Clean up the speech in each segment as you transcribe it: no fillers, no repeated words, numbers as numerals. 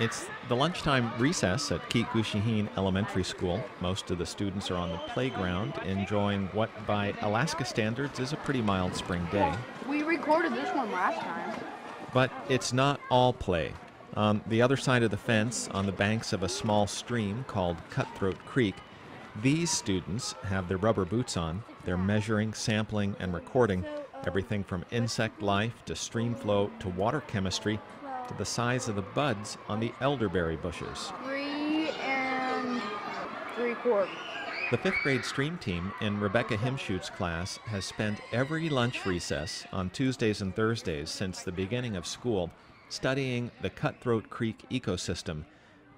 It's the lunchtime recess at Keet Gooshi Heen Elementary School. Most of the students are on the playground enjoying what, by Alaska standards, is a pretty mild spring day. We recorded this one last time. But it's not all play. On the other side of the fence, on the banks of a small stream called Cutthroat Creek, these students have their rubber boots on. They're measuring, sampling, and recording everything from insect life to stream flow to water chemistry to the size of the buds on the elderberry bushes. 3 3/4. The 5th grade stream team in Rebecca Himschoot's class has spent every lunch recess on Tuesdays and Thursdays since the beginning of school studying the Cutthroat Creek ecosystem.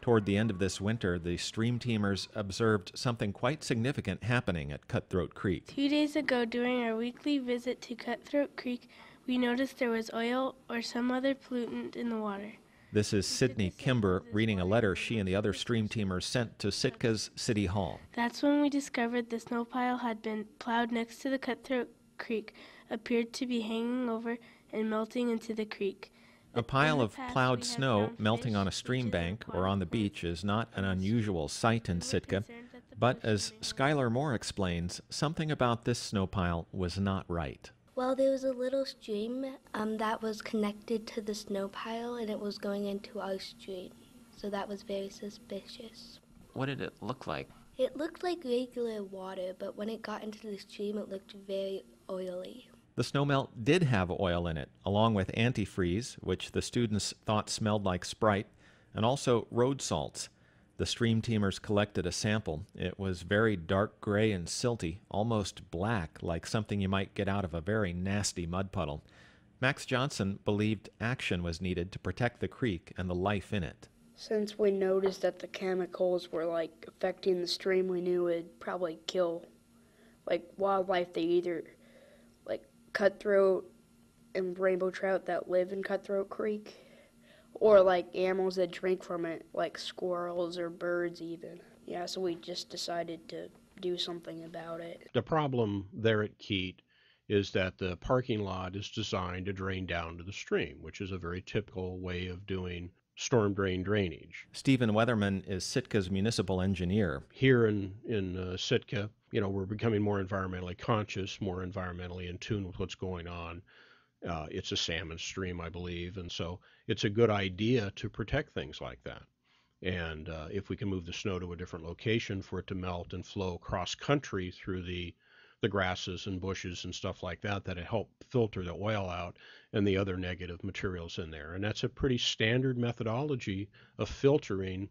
Toward the end of this winter, the stream teamers observed something quite significant happening at Cutthroat Creek. 2 days ago, during our weekly visit to Cutthroat Creek, we noticed there was oil or some other pollutant in the water. This is Sydney Kimber reading a letter she and the other stream teamers sent to Sitka's City Hall. That's when we discovered the snow pile had been plowed next to the Cutthroat Creek, appeared to be hanging over and melting into the creek. A pile of plowed snow melting on a stream bank or on the beach is not an unusual sight in Sitka, but as Skylar Moore explains, something about this snow pile was not right. Well, there was a little stream that was connected to the snow pile, and it was going into our stream. So that was very suspicious. What did it look like? It looked like regular water, but when it got into the stream, it looked very oily. The snowmelt did have oil in it, along with antifreeze, which the students thought smelled like Sprite, and also road salts. The stream teamers collected a sample. It was very dark gray and silty, almost black, like something you might get out of a very nasty mud puddle. Max Johnson believed action was needed to protect the creek and the life in it. Since we noticed that the chemicals were affecting the stream, we knew it'd probably kill wildlife. They either cutthroat and rainbow trout that live in Cutthroat Creek, or animals that drink from it, like squirrels or birds even. Yeah, so we just decided to do something about it. The problem there at Keet is that the parking lot is designed to drain down to the stream, which is a very typical way of doing storm drain drainage. Stephen Weatherman is Sitka's municipal engineer. Here in Sitka, we're becoming more environmentally conscious, more environmentally in tune with what's going on. It's a salmon stream, I believe, and so it's a good idea to protect things like that. And if we can move the snow to a different location for it to melt and flow cross-country through the grasses and bushes and stuff like that, that'll help filter the oil out and the other negative materials in there. And that's a pretty standard methodology of filtering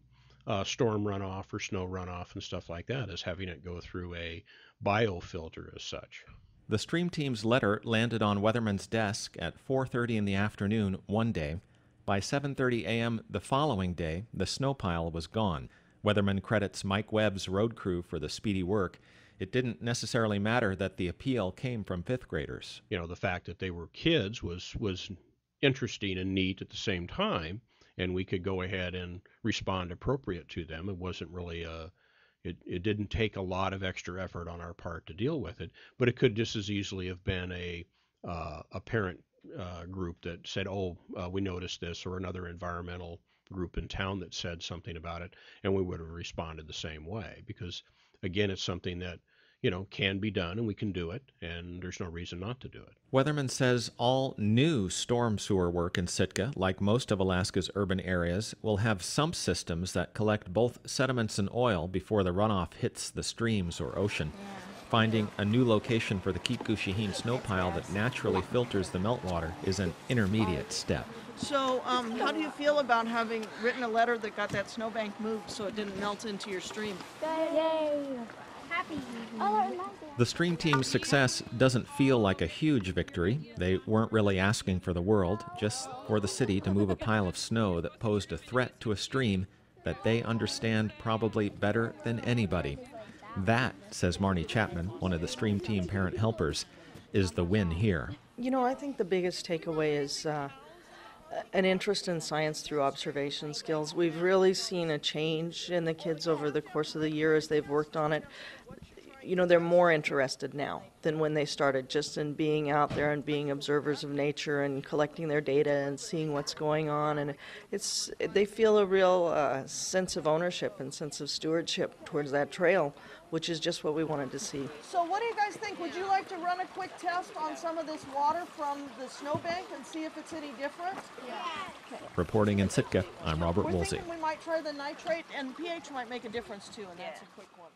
storm runoff or snow runoff and stuff like that, is having it go through a biofilter as such. The stream team's letter landed on Weatherman's desk at 4:30 in the afternoon one day. By 7:30 a.m. the following day, the snow pile was gone. Weatherman credits Mike Webb's road crew for the speedy work. It didn't necessarily matter that the appeal came from 5th graders. The fact that they were kids was interesting and neat at the same time, and we could go ahead and respond appropriate to them. It wasn't really it didn't take a lot of extra effort on our part to deal with it, but it could just as easily have been a parent group that said, we noticed this, or another environmental group in town that said something about it, and we would have responded the same way, because again, it's something that can be done, and we can do it, and there's no reason not to do it. Weatherman says all new storm sewer work in Sitka, like most of Alaska's urban areas, will have sump systems that collect both sediments and oil before the runoff hits the streams or ocean. Finding a new location for the Keet Gooshi Heen snow pile that naturally filters the meltwater is an intermediate step. So how do you feel about having written a letter that got that snowbank moved so it didn't melt into your stream? Yay! Happy. The stream team's success doesn't feel like a huge victory. They weren't really asking for the world, just for the city to move a pile of snow that posed a threat to a stream that they understand probably better than anybody. That, says Marnie Chapman, one of the stream team parent helpers, is the win here. I think the biggest takeaway is an interest in science through observation skills. We've really seen a change in the kids over the course of the year as they've worked on it. they're more interested now than when they started, just in being out there and being observers of nature and collecting their data and seeing what's going on. And they feel a real sense of ownership and sense of stewardship towards that trail, which is just what we wanted to see. So what do you guys think? Would you like to run a quick test on some of this water from the snowbank and see if it's any different? Yeah. Okay. Reporting in Sitka, I'm Robert We're Woolsey. thinking we might try the nitrate, and pH might make a difference too, and that's a quick one.